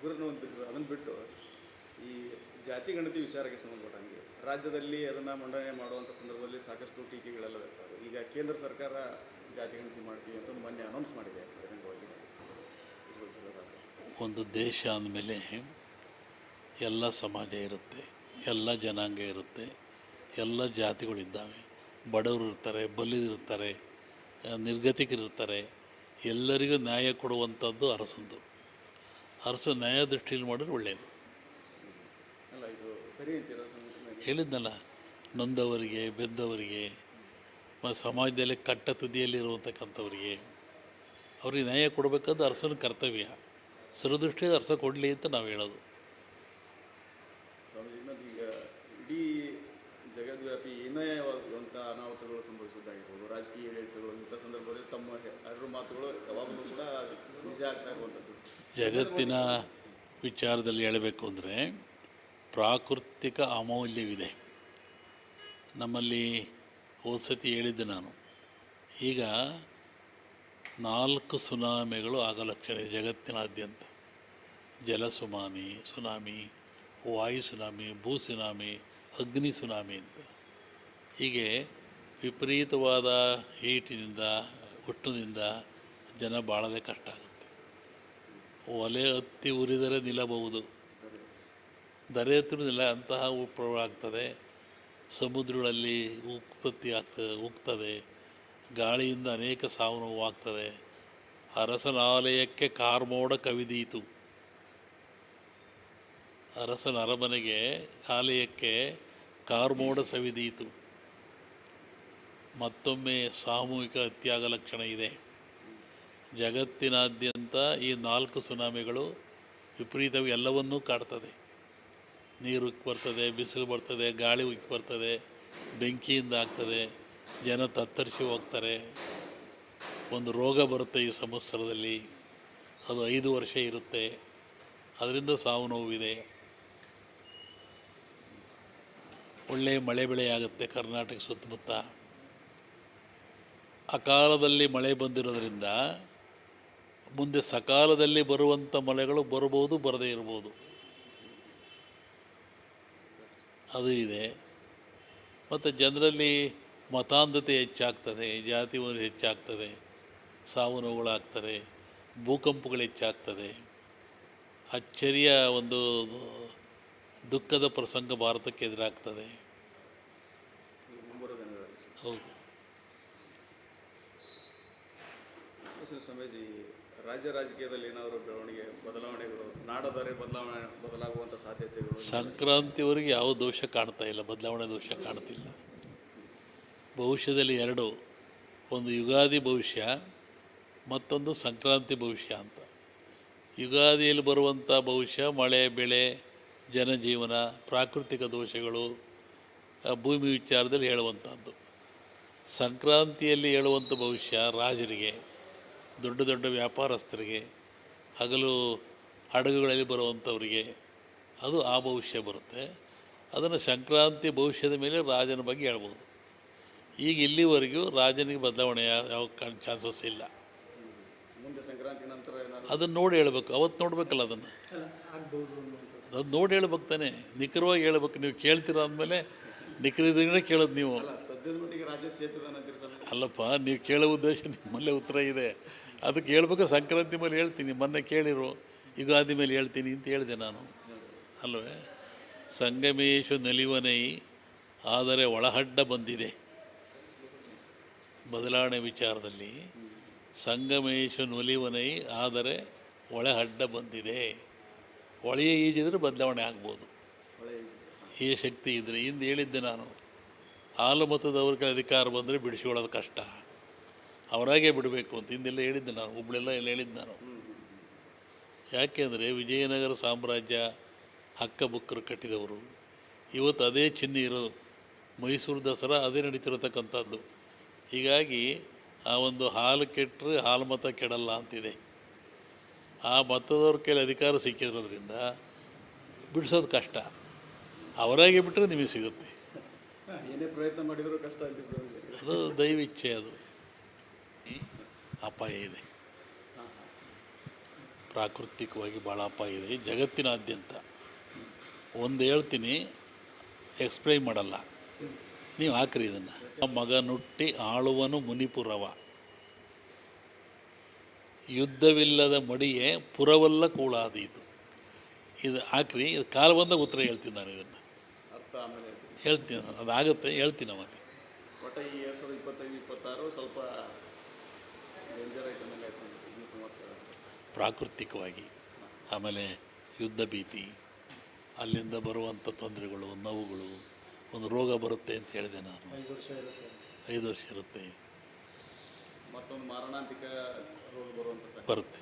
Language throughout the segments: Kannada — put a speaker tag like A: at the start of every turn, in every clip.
A: ಮುಗ್ಗರನ್ನು ಒಂದು ಬಿಟ್ಟರು. ಅದನ್ನು ಬಿಟ್ಟು ಈ ಜಾತಿ ಗಣತಿ ವಿಚಾರಕ್ಕೆ ಸಂಬಂಧಪಟ್ಟಂಗೆ ರಾಜ್ಯದಲ್ಲಿ ಅದನ್ನು ಮಂಡನೆ ಮಾಡುವಂಥ ಸಂದರ್ಭದಲ್ಲಿ ಸಾಕಷ್ಟು ಟೀಕೆಗಳೆಲ್ಲ ಇರ್ತವೆ. ಈಗ ಕೇಂದ್ರ ಸರ್ಕಾರ ಜಾತಿ ಗಣತಿ ಮಾಡ್ತೀವಿ ಅಂತ ಮೊನ್ನೆ ಅನೌನ್ಸ್ ಮಾಡಿದೆ ಬಹಿರಂಗವಾಗಿ.
B: ಒಂದು ದೇಶ ಅಂದಮೇಲೆ ಎಲ್ಲ ಸಮಾಜ ಇರುತ್ತೆ, ಎಲ್ಲ ಜನಾಂಗ ಇರುತ್ತೆ, ಎಲ್ಲ ಜಾತಿಗಳಿದ್ದಾವೆ. ಬಡವರು ಇರ್ತಾರೆ, ಬಲ್ಲಿದಿರ್ತಾರೆ, ನಿರ್ಗತಿಕರಿರ್ತಾರೆ. ಎಲ್ಲರಿಗೂ ನ್ಯಾಯ ಕೊಡುವಂಥದ್ದು ಅರಸಂದು. ಅರಸು ನ್ಯಾಯ ದೃಷ್ಟಿಯಲ್ಲಿ ಮಾಡಿದ್ರೆ ಒಳ್ಳೆಯದು.
A: ಅಲ್ಲ, ಇದು ಸರಿ ಅಂತೀರ?
B: ಹೇಳಿದ್ನಲ್ಲ, ನೊಂದವರಿಗೆ, ಬೆದ್ದವರಿಗೆ, ಸಮಾಜದಲ್ಲಿ ಕಟ್ಟ ತುದಿಯಲ್ಲಿರುವಂತಕ್ಕಂಥವ್ರಿಗೆ ಅವ್ರಿಗೆ ನ್ಯಾಯ ಕೊಡಬೇಕಾದ್ದು ಅರಸನ ಕರ್ತವ್ಯ. ಸರದೃಷ್ಟಿಯಲ್ಲಿ ಅರಸ ಕೊಡಲಿ ಅಂತ ನಾವು ಹೇಳೋದು.
A: ಸ್ವಾಮೀಜಿ, ಈಗ ಇಡೀ ಜಗದ್ವ್ಯಾಪಿ ಏನೇವಾಗುವಂಥ ಅನಾಹುತಗಳು ಸಂಭವಿಸುವುದಾಗಿರ್ಬೋದು, ರಾಜಕೀಯ ಏರಿಳಿತಗಳು, ಇಂಥ ಸಂದರ್ಭದಲ್ಲಿ ತಮ್ಮ ಎರಡು ಮಾತುಗಳು ಯಾವಾಗಲೂ ಕೂಡ ನಿಜ ಆಗ್ತಾ ಇರುವಂಥದ್ದು.
B: ಜಗತ್ತಿನ ವಿಚಾರದಲ್ಲಿ ಹೇಳಬೇಕು ಅಂದರೆ ಪ್ರಾಕೃತಿಕ ಅಮೌಲ್ಯವಿದೆ. ನಮ್ಮಲ್ಲಿ ಹೋದ್ಸತಿ ಹೇಳಿದ್ದೆ ನಾನು. ಈಗ 4 ಸುನಾಮಿಗಳು ಆಗೋ ಲಕ್ಷಣ ಇದೆ ಜಗತ್ತಿನಾದ್ಯಂತ. ಜಲ ಸುನಾಮಿ, ವಾಯು ಸುನಾಮಿ, ಭೂ ಸುನಾಮಿ, ಅಗ್ನಿ ಸುನಾಮಿ ಅಂತ. ಹೀಗೆ ವಿಪರೀತವಾದ ಹೀಟಿನಿಂದ, ಹುಟ್ಟಿನಿಂದ ಜನ ಬಾಳೋದೇ ಕಷ್ಟ ಆಗುತ್ತೆ. ಒಲೆ ಹತ್ತಿ ಉರಿದರೆ ನಿಲ್ಲಬಹುದು, ದರೆ ಹತ್ತಿರ ನಿಲ್ಲ ಅಂತಹ ಪ್ರಭಾವ ಆಗ್ತದೆ. ಸಮುದ್ರಗಳಲ್ಲಿ ಉಕ್ತದೆ. ಗಾಳಿಯಿಂದ ಅನೇಕ ಸಾವು ನೋವು ಆಗ್ತದೆ. ಅರಸನಾಲಯಕ್ಕೆ ಕಾರ್ಮೋಡ ಕವಿದೀತು. ಅರಸನ ಅರಮನೆಗೆ, ಆಲಯಕ್ಕೆ ಕಾರ್ಮೋಡ ಸವಿದೀತು. ಮತ್ತೊಮ್ಮೆ ಸಾಮೂಹಿಕ ಹತ್ಯಾಗ ಲಕ್ಷಣ ಇದೆ. ಜಗತ್ತಿನಾದ್ಯಂತ ಈ 4 ಸುನಾಮಿಗಳು ವಿಪರೀತವಾಗಿ ಎಲ್ಲವನ್ನೂ ಕಾಡ್ತದೆ. ನೀರು ಉಕ್ಕಿ ಬರ್ತದೆ, ಬಿಸಿಲು ಬರ್ತದೆ, ಗಾಳಿ ಉಕ್ಕಿ ಬರ್ತದೆ, ಬೆಂಕಿಯಿಂದ ಆಗ್ತದೆ, ಜನ ತತ್ತರಿಸಿ ಹೋಗ್ತಾರೆ. ಒಂದು ರೋಗ ಬರುತ್ತೆ ಈ ಸಂವತ್ಸರದಲ್ಲಿ, ಅದು 5 ವರ್ಷ ಇರುತ್ತೆ. ಅದರಿಂದ ಸಾವು ನೋವಿದೆ. ಒಳ್ಳೆಯ ಮಳೆ ಬೆಳೆ ಆಗುತ್ತೆ ಕರ್ನಾಟಕ ಸುತ್ತಮುತ್ತ. ಅಕಾಲದಲ್ಲಿ ಮಳೆ ಬಂದಿರೋದ್ರಿಂದ ಮುಂದೆ ಸಕಾಲದಲ್ಲಿ ಬರುವಂಥ ಮಳೆಗಳು ಬರ್ಬೋದು, ಬರದೇ ಇರ್ಬೋದು. ಅದು ಇದೆ. ಮತ್ತು ಜನರಲ್ಲಿ ಮತಾಂಧತೆ ಹೆಚ್ಚಾಗ್ತದೆ, ಜಾತಿ ಹೆಚ್ಚಾಗ್ತದೆ, ಸಾವು ನೋವುಗಳಾಗ್ತದೆ, ಭೂಕಂಪಗಳು ಹೆಚ್ಚಾಗ್ತದೆ. ಅಚ್ಚರಿಯ ಒಂದು ದುಃಖದ ಪ್ರಸಂಗ ಭಾರತಕ್ಕೆ ಎದುರಾಗ್ತದೆ. ಹೌದು
A: ಸ್ವಾಮೀಜಿ, ರಾಜ್ಯ ರಾಜಕೀಯದಲ್ಲಿ ಏನಾದರೂ ಬದಲಾವಣೆಗಳು, ನಾಡದರೆ ಬದಲಾಗುವಂಥ ಸಾಧ್ಯತೆಗಳು?
B: ಸಂಕ್ರಾಂತಿವರೆಗೆ ಯಾವ ದೋಷ ಕಾಣ್ತಾ ಇಲ್ಲ, ಬದಲಾವಣೆ ದೋಷ ಕಾಣ್ತಿಲ್ಲ. ಭವಿಷ್ಯದಲ್ಲಿ 2, ಒಂದು ಯುಗಾದಿ ಭವಿಷ್ಯ, ಮತ್ತೊಂದು ಸಂಕ್ರಾಂತಿ ಭವಿಷ್ಯ ಅಂತ. ಯುಗಾದಿಯಲ್ಲಿ ಬರುವಂಥ ಭವಿಷ್ಯ ಮಳೆ ಬೆಳೆ, ಜನಜೀವನ, ಪ್ರಾಕೃತಿಕ ದೋಷಗಳು, ಭೂಮಿ ವಿಚಾರದಲ್ಲಿ ಹೇಳುವಂಥದ್ದು. ಸಂಕ್ರಾಂತಿಯಲ್ಲಿ ಹೇಳುವಂಥ ಭವಿಷ್ಯ ರಾಜರಿಗೆ, ದೊಡ್ಡ ದೊಡ್ಡ ವ್ಯಾಪಾರಸ್ಥರಿಗೆ, ಹಗಲು ಹಡಗುಗಳಲ್ಲಿ ಬರುವಂಥವರಿಗೆ, ಅದು ಆ ಭವಿಷ್ಯ ಬರುತ್ತೆ. ಅದನ್ನು ಸಂಕ್ರಾಂತಿ ಭವಿಷ್ಯದ ಮೇಲೆ ರಾಜನ ಬಗ್ಗೆ ಹೇಳ್ಬೋದು. ಈಗ ಇಲ್ಲಿವರೆಗೂ ರಾಜನಿಗೆ ಬದಲಾವಣೆ ಯಾವ ಚಾನ್ಸಸ್ ಇಲ್ಲ.
A: ಮುಂದೆ ಸಂಕ್ರಾಂತಿ ನಂತರ
B: ಅದನ್ನು ನೋಡಿ ಹೇಳ್ಬೇಕು. ಅವತ್ತು ನೋಡಬೇಕಲ್ಲ, ಅದನ್ನು ಅದು ನೋಡಿ ಹೇಳ್ಬೇಕು ತಾನೆ. ನಿಖರವಾಗಿ ಹೇಳ್ಬೇಕು. ನೀವು ಕೇಳ್ತೀರ ಅಂದಮೇಲೆ ನಿಖರದಿಂದ ಕೇಳೋದು ನೀವು.
A: ಸದ್ಯದ ಮಟ್ಟಿಗೆ ರಾಜ್ಯ
B: ಅಲ್ಲಪ್ಪ, ನೀವು ಕೇಳೋ ಉದ್ದೇಶ ನಿಮ್ಮಲ್ಲೇ ಉತ್ತರ ಇದೆ. ಅದಕ್ಕೆ ಹೇಳ್ಬೇಕು. ಸಂಕ್ರಾಂತಿ ಮೇಲೆ ಹೇಳ್ತೀನಿ, ಮೊನ್ನೆ ಕೇಳಿರು, ಯುಗಾದಿ ಮೇಲೆ ಹೇಳ್ತೀನಿ ಅಂತ ಹೇಳಿದೆ ನಾನು ಅಲ್ವೇ. ಸಂಗಮೇಶು ನಲಿವನೈ ಆದರೆ ಒಳಹಡ್ಡ ಬಂದಿದೆ. ಬದಲಾವಣೆ ವಿಚಾರದಲ್ಲಿ ಸಂಗಮೇಶು ನಲಿವನೈ ಆದರೆ ಒಳಹಡ್ಡ ಬಂದಿದೆ. ಒಳೆಯ ಈಜಿದ್ರೆ ಬದಲಾವಣೆ ಆಗ್ಬೋದು, ಈ ಶಕ್ತಿ ಇದ್ದರೆ. ಹಿಂದೆ ಹೇಳಿದ್ದೆ ನಾನು, ಹಾಲು ಮತದವ್ರಿಗೆ ಅಧಿಕಾರ ಬಂದರೆ ಬಿಡಿಸಿಕೊಳ್ಳೋದು ಕಷ್ಟ, ಅವರಾಗೇ ಬಿಡಬೇಕು ಅಂತ ಹಿಂದೆಲ್ಲ ಹೇಳಿದ್ದೆ ನಾನು. ಹುಬ್ಳೆಲ್ಲ ಎಲ್ಲ ಹೇಳಿದ್ದೆ ನಾನು. ಯಾಕೆಂದರೆ ವಿಜಯನಗರ ಸಾಮ್ರಾಜ್ಯ ಹಕ್ಕಬುಕ್ಕರು ಕಟ್ಟಿದವರು. ಇವತ್ತು ಅದೇ ಚಿಹ್ನೆ ಇರೋದು. ಮೈಸೂರು ದಸರಾ ಅದೇ ನಡೀತಿರತಕ್ಕಂಥದ್ದು. ಹೀಗಾಗಿ ಆ ಒಂದು ಹಾಲು ಕೆಟ್ಟರೆ ಹಾಲು ಮತ ಕೆಡಲ್ಲ ಅಂತಿದೆ. ಆ ಮತದವ್ರ ಕೈಲಿ ಅಧಿಕಾರ ಸಿಕ್ಕಿರೋದ್ರಿಂದ ಬಿಡಿಸೋದು ಕಷ್ಟ. ಅವರಾಗೆ ಬಿಟ್ಟರೆ ನಿಮಗೆ ಸಿಗುತ್ತೆ.
A: ಏನೇ ಪ್ರಯತ್ನ ಮಾಡಿದರೂ ಕಷ್ಟ.
B: ಅದು ದೈವಿಚ್ಛೆ, ಅದು ಅಪಾಯ ಇದೆ. ಪ್ರಾಕೃತಿಕವಾಗಿ ಭಾಳ ಅಪಾಯ ಇದೆ ಜಗತ್ತಿನಾದ್ಯಂತ. ಒಂದು ಹೇಳ್ತೀನಿ, ಎಕ್ಸ್ಪ್ಲೈನ್ ಮಾಡಲ್ಲ, ನೀವು ಹಾಕ್ರಿ ಇದನ್ನು. ಮಗನುಟ್ಟಿ ಆಳುವನು ಮುನಿಪುರವ, ಯುದ್ಧವಿಲ್ಲದ ಮಡಿಯೇ ಪುರವಲ್ಲ ಕೂಳಾದೀತು. ಇದು ಹಾಕ್ರಿ, ಇದು ಕಾಲ ಬಂದಾಗ ಉತ್ತರ ಹೇಳ್ತೀನಿ ನಾನು. ಇದನ್ನು
A: ಅರ್ಥ ಆಮೇಲೆ
B: ಹೇಳ್ತೀನಿ, ಅದಾಗುತ್ತೆ, ಹೇಳ್ತೀನಿ ಅವಾಗ.
A: ಒಟ್ಟು ಈ 2025-26 ಸ್ವಲ್ಪ ಡೇಂಜರ್ ಐಟಮ್ ಈ ಸಂವತ್ಸರ
B: ಪ್ರಾಕೃತಿಕವಾಗಿ, ಆಮೇಲೆ ಯುದ್ಧ ಭೀತಿ, ಅಲ್ಲಿಂದ ಬರುವಂಥ ತೊಂದರೆಗಳು, ನೋವುಗಳು, ಒಂದು ರೋಗ ಬರುತ್ತೆ ಅಂತ ಹೇಳಿದೆ ನಾನು. 5 ವರ್ಷ ಇರುತ್ತೆ,
A: ಮತ್ತೊಂದು ಮಾರಣಾಂತಿಕ ರೋಗ ಬರುವಂಥ
B: ಬರುತ್ತೆ,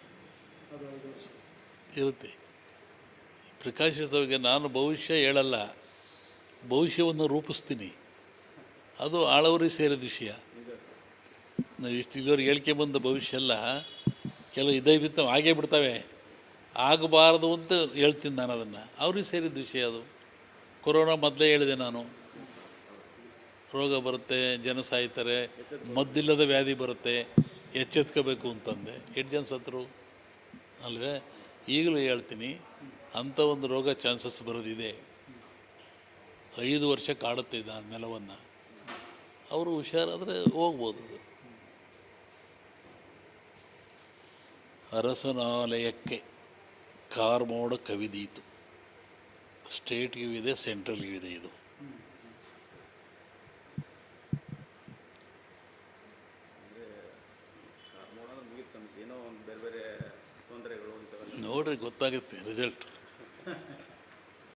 B: ಇರುತ್ತೆ. ಪ್ರಿಕಾಷನ್ಸ್ಗೆ ನಾನು ಭವಿಷ್ಯ ಹೇಳಲ್ಲ, ಭವಿಷ್ಯವನ್ನು ರೂಪಿಸ್ತೀನಿ. ಅದು ಆಳವರಿಗೆ ಸೇರಿದ ವಿಷಯ. ನಾವು ಇಲ್ಲಿವರೆಗೆ ಹೇಳಿಕೆ ಬಂದ ಭವಿಷ್ಯ ಎಲ್ಲ ಕೆಲವು ಇದೇ ಬಿತ್ತವೆ, ಆಗೇ ಬಿಡ್ತವೆ. ಆಗಬಾರ್ದು ಅಂತ ಹೇಳ್ತೀನಿ ನಾನು. ಅದನ್ನು ಅವ್ರಿಗೆ ಸೇರಿದ ವಿಷಯ ಅದು. ಕೊರೋನಾ ಮೊದಲೇ ಹೇಳಿದೆ ನಾನು, ರೋಗ ಬರುತ್ತೆ, ಜನ ಸಾಯ್ತಾರೆ, ಮದ್ದಿಲ್ಲದ ವ್ಯಾಧಿ ಬರುತ್ತೆ, ಎಚ್ಚೆತ್ಕೋಬೇಕು ಅಂತಂದೆ. 8 ಜನ ಸತ್ತರು ಅಲ್ವೇ? ಈಗಲೂ ಹೇಳ್ತೀನಿ, ಅಂಥ ಒಂದು ರೋಗ ಚಾನ್ಸಸ್ ಬರೋದಿದೆ. 5 ವರ್ಷ ಕಾಡುತ್ತೆ ಇದು ನೆಲವನ್ನು. ಅವರು ಹುಷಾರಾದರೆ ಹೋಗ್ಬೋದು. ಅದು ಅರಸನಾಲಯಕ್ಕೆ ಕಾರ್ಮೋಡ ಕವಿದೀತು. ಸ್ಟೇಟ್ಗೂ ಇದೆ, ಸೆಂಟ್ರಲ್ಗೂ ಇದೆ. ಇದು
A: ಏನೋ ಒಂದು ಬೇರೆ ಬೇರೆ ತೊಂದರೆಗಳು
B: ನೋಡ್ರಿ, ಗೊತ್ತಾಗುತ್ತೆ ರಿಸಲ್ಟ್.